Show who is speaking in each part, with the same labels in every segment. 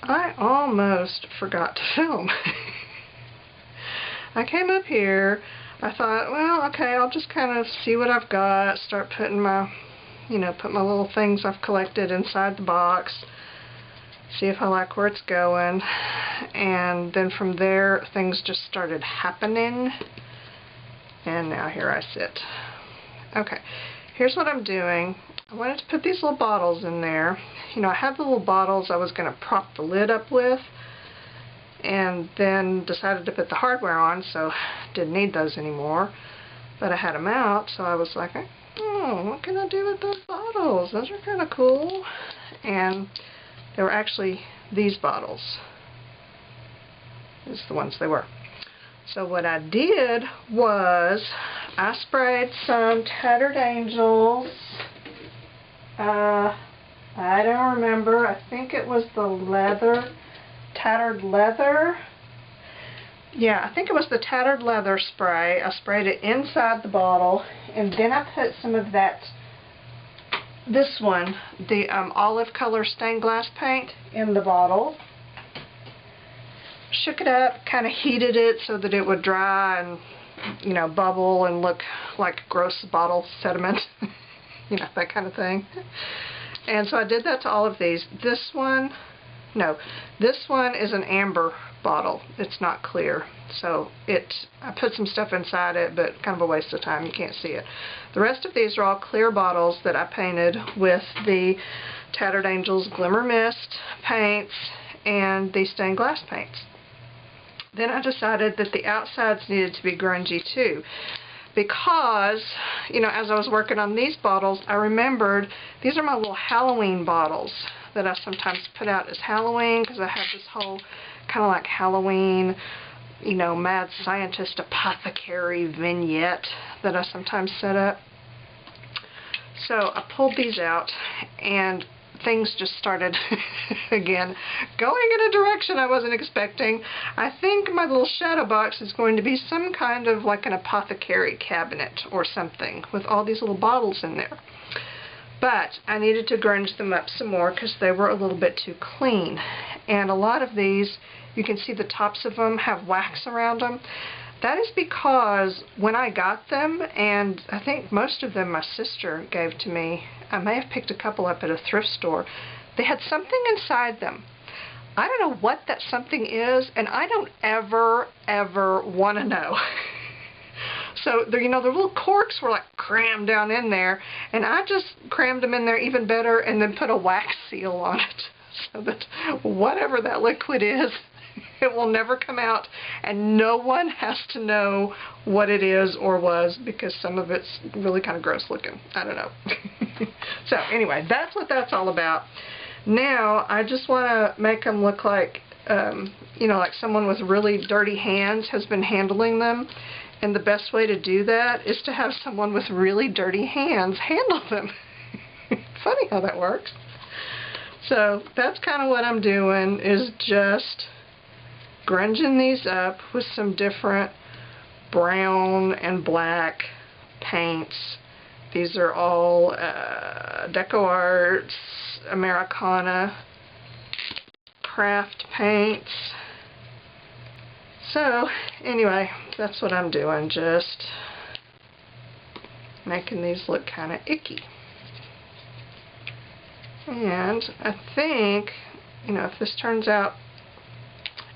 Speaker 1: I almost forgot to film. I came up here, I thought, well, okay, I'll just kind of see what I've got, start putting my, put my little things I've collected inside the box, see if I like where it's going, and then from there, things just started happening, and now here I sit. Okay, here's what I'm doing. I wanted to put these little bottles in there. I had the little bottles I was going to prop the lid up with, and then decided to put the hardware on, so didn't need those anymore. But I had them out, so I was like, oh, what can I do with those bottles? Those are kind of cool. And they were actually these bottles. These are the ones they were. So what I did was I sprayed some Tattered Angels. I don't remember. I think it was the leather. Tattered leather. Yeah, I think it was the tattered leather spray. I sprayed it inside the bottle, and then I put some of that, this one, the olive color stained glass paint in the bottle. Shook it up, kind of heated it so that it would dry and, bubble and look like gross bottle sediment. That kind of thing. And so I did that to all of these. This one is an amber bottle. It's not clear. So I put some stuff inside it, but kind of a waste of time. You can't see it. The rest of these are all clear bottles that I painted with the Tattered Angels Glimmer Mist paints and the stained glass paints. Then I decided that the outsides needed to be grungy too, because, as I was working on these bottles, I remembered these are my little Halloween bottles that I sometimes put out as Halloween, because I have this whole kind of like Halloween, mad scientist apothecary vignette that I sometimes set up. So I pulled these out, and things just started, again, going in a direction I wasn't expecting. I think my little Shadowbox is going to be some kind of like an apothecary cabinet or something with all these little bottles in there. But I needed to grunge them up some more because they were a little bit too clean. And a lot of these, you can see the tops of them have wax around them. That is because when I got them, and I think most of them my sister gave to me, I may have picked a couple up at a thrift store, they had something inside them. I don't know what that something is, and I don't ever want to know. So, the little corks were like crammed down in there, and I just crammed them in there even better and then put a wax seal on it so that whatever that liquid is, it will never come out, and no one has to know what it is or was, because some of it's really kind of gross looking. I don't know. So anyway, that's what that's all about. Now I just want to make them look like, like someone with really dirty hands has been handling them. And the best way to do that is to have someone with really dirty hands handle them. Funny how that works. So that's kind of what I'm doing, is just grunging these up with some different brown and black paints. These are all Deco Arts, Americana craft paints. So anyway, that's what I'm doing, just making these look kind of icky. And I think, if this turns out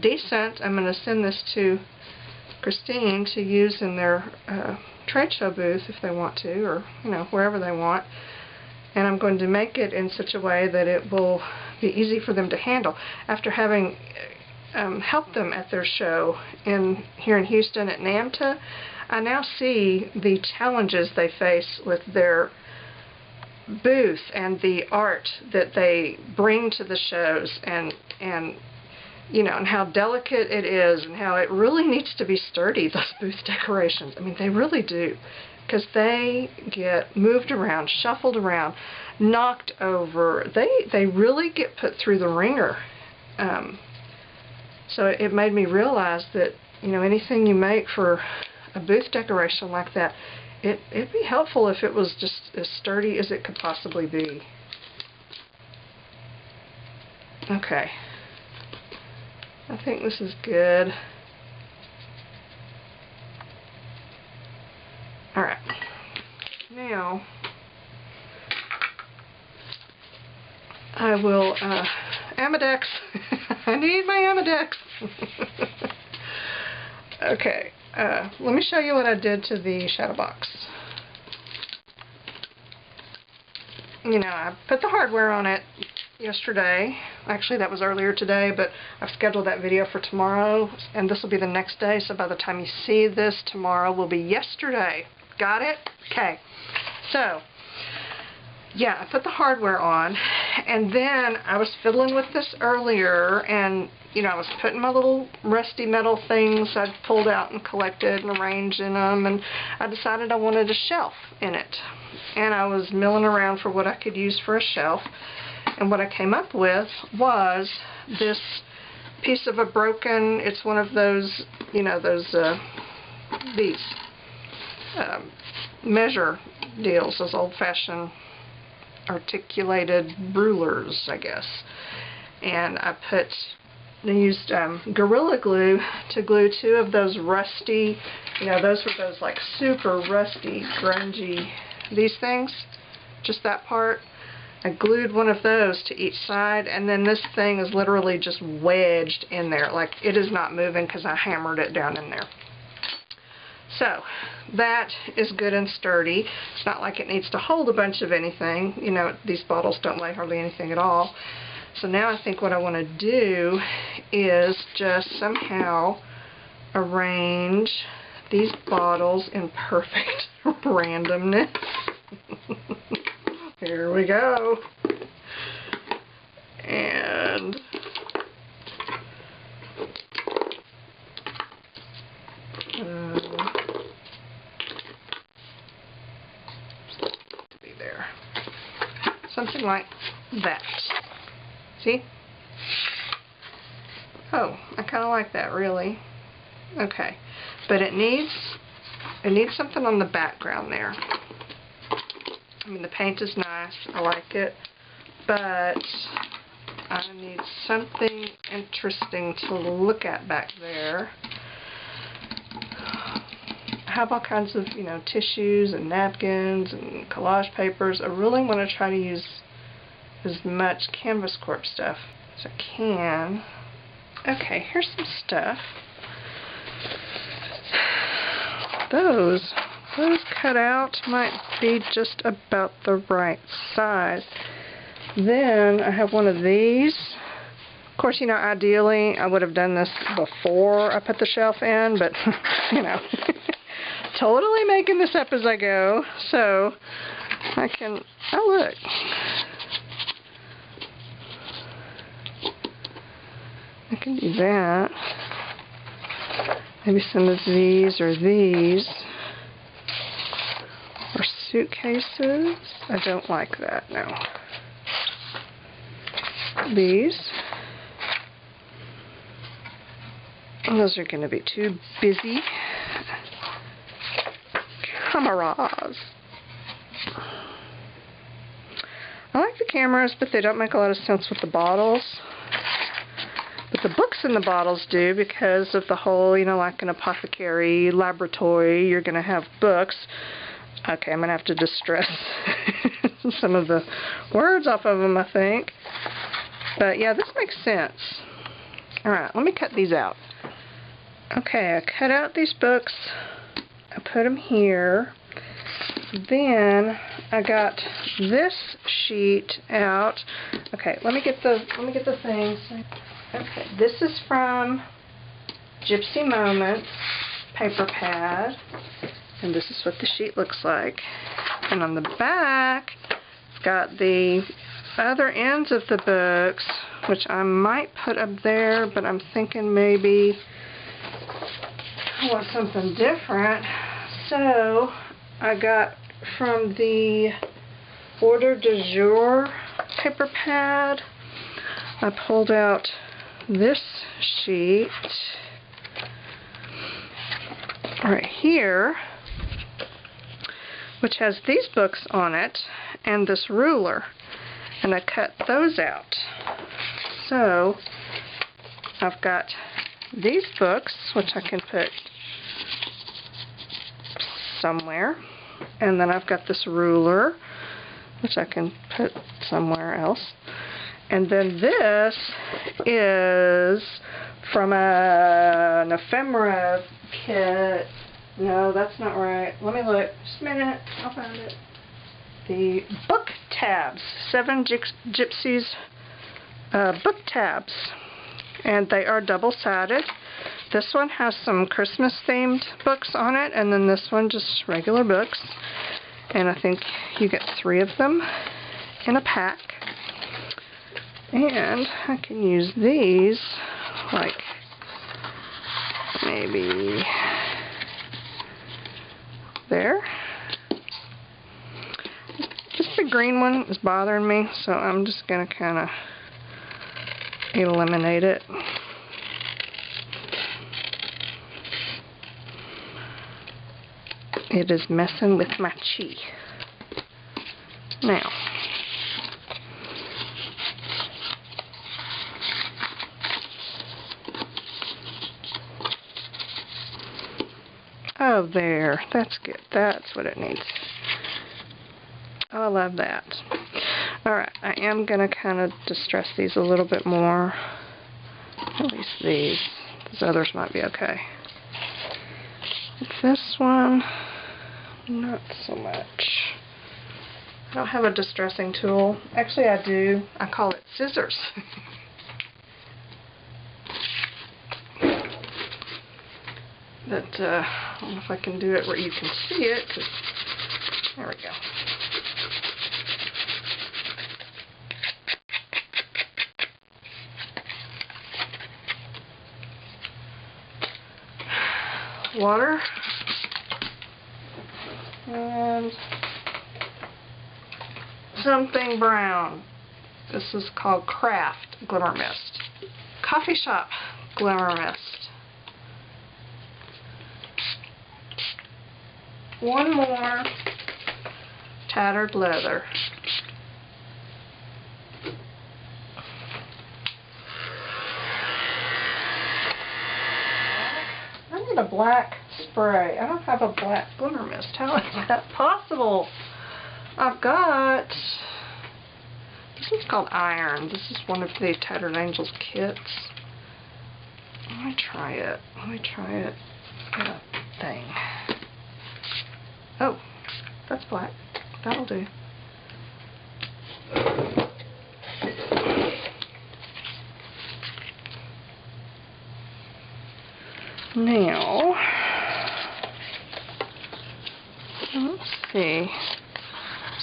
Speaker 1: decent, I'm going to send this to Christine to use in their trade show booth if they want to, or wherever they want. And I'm going to make it in such a way that it will be easy for them to handle. After having helped them at their show here in Houston at NAMTA, I now see the challenges they face with their booth and the art that they bring to the shows, and how delicate it is, and how it really needs to be sturdy, those booth decorations. I mean, they really do, because they get moved around, shuffled around, knocked over. They really get put through the ringer. So it made me realize that, anything you make for a booth decoration like that, it'd be helpful if it was just as sturdy as it could possibly be. Okay. I think this is good. Alright. Now, I will, Amadex. I need my Amadex. Okay, let me show you what I did to the Shadowbox. You know, I put the hardware on it yesterday. Actually, that was earlier today, but I've scheduled that video for tomorrow, and this will be the next day, so by the time you see this, tomorrow will be yesterday. Got it? Okay. So, yeah, I put the hardware on, and then I was fiddling with this earlier, and, you know, I was putting my little rusty metal things I'd pulled out and collected and arranged in them, and I decided I wanted a shelf in it. And I was milling around for what I could use for a shelf, and what I came up with was this piece of a broken, it's one of those, you know, these measure deals, those old-fashioned articulated rulers, I guess. And I used Gorilla Glue to glue two of those rusty, you know, those were those like super rusty, grungy, these things, just that part. I glued one of those to each side, and then this thing is literally just wedged in there. Like, it is not moving because I hammered it down in there. So, that is good and sturdy. It's not like it needs to hold a bunch of anything. You know, these bottles don't weigh hardly anything at all. So now I think what I want to do is just somehow arrange these bottles in perfect randomness. Here we go. And be there. Something like that. See? Oh, I kind of like that, really. Okay, but it needs something on the background there. I mean, the paint is nice, I like it, but I need something interesting to look at back there. I have all kinds of, you know, tissues and napkins and collage papers. I really want to try to use as much canvas corp stuff as I can. Okay, here's some stuff. Those cut out might be just about the right size. Then I have one of these. Of course, you know, ideally I would have done this before I put the shelf in, but you know, totally making this up as I go. So I can, oh look. I can do that. Maybe some of these or these. Or suitcases. I don't like that, no. These. Those are going to be too busy. Cameras. I like the cameras, but they don't make a lot of sense with the bottles. But the books in the bottles do, because of the whole, you know, like an apothecary laboratory, you're going to have books. Okay, I'm going to have to distress some of the words off of them, I think. But yeah, this makes sense. Alright, let me cut these out. Okay, I cut out these books. I put them here. Then I got this sheet out. Okay, let me get the things. Okay, this is from Gypsy Moments paper pad, and this is what the sheet looks like. And on the back, it's got the other ends of the books, which I might put up there, but I'm thinking maybe I want something different. So I got from the Order du Jour paper pad, I pulled out this sheet right here, which has these books on it and this ruler, and I cut those out. So I've got these books, which I can put somewhere. And then I've got this ruler, which I can put somewhere else. And then this is from an ephemera kit. No, that's not right. Let me look. Just a minute. I'll find it. The book tabs. 7gypsies book tabs. And they are double-sided. This one has some Christmas-themed books on it, and then this one just regular books. And I think you get 3 of them in a pack. And I can use these, like, maybe there. Just the green one is bothering me, so I'm just going to kind of eliminate it. It is messing with my chi. Now, oh, there. That's good. That's what it needs. Oh, I love that. Alright, I am going to kind of distress these a little bit more. At least these. These others might be okay. This one, not so much. I don't have a distressing tool. Actually, I do. I call it scissors. But I don't know if I can do it where you can see it. 'Cause there we go. Water. And something brown. This is called Craft Glimmer Mist. Coffee Shop Glimmer Mist. One more tattered leather. I need a black spray. I don't have a black glimmer mist. How is that possible? I've got, this one's called Iron. This is one of the Tattered Angels kits. Let me try it. Let me try it. That thing. Oh, that's black. That'll do. Now, let's see.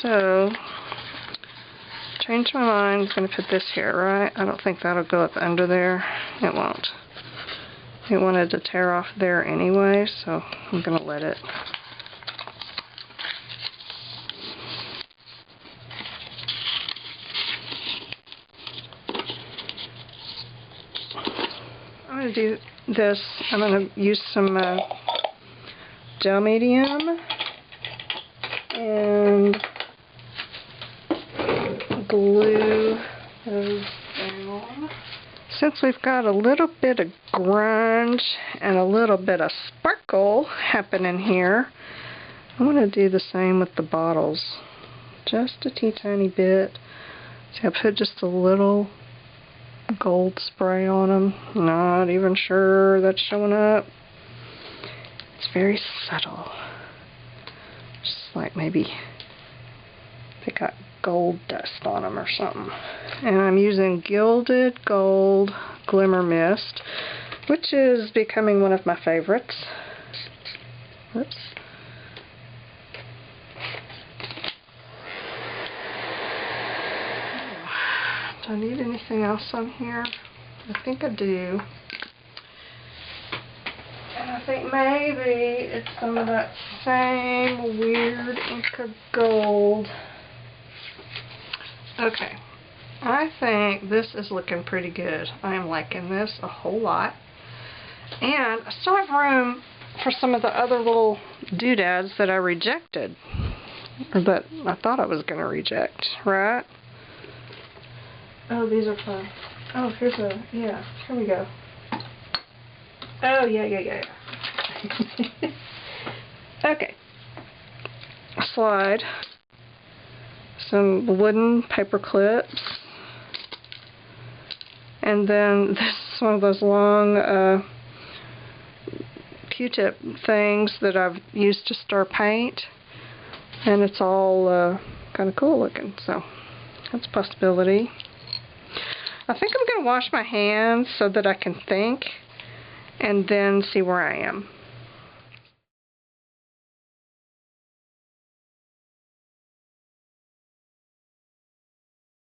Speaker 1: So, changed my mind. I'm going to put this here, right? I don't think that'll go up under there. It won't. It wanted to tear off there anyway, so I'm going to let it. I'm going to do this. I'm going to use some gel medium and glue those down. Since we've got a little bit of grunge and a little bit of sparkle happening here, I want to do the same with the bottles. Just a teeny bit. See, I put just a little gold spray on them. Not even sure that's showing up. It's very subtle. Just like maybe they got gold dust on them or something. And I'm using Gilded Gold Glimmer Mist, which is becoming one of my favorites. Oops. Do I need anything else on here? I think I do. And I think maybe it's some of that same weird Inca Gold. Okay. I think this is looking pretty good. I am liking this a whole lot. And I still have room for some of the other little doodads that I rejected. Or that I thought I was going to reject, right? Oh, these are fun. Oh, here's a, yeah, here we go. Oh, yeah. Okay. Slide some wooden paper clips. And then this is one of those long Q-tip things that I've used to stir paint. And it's all kind of cool looking, so that's a possibility. I think I'm going to wash my hands so that I can think and then see where I am.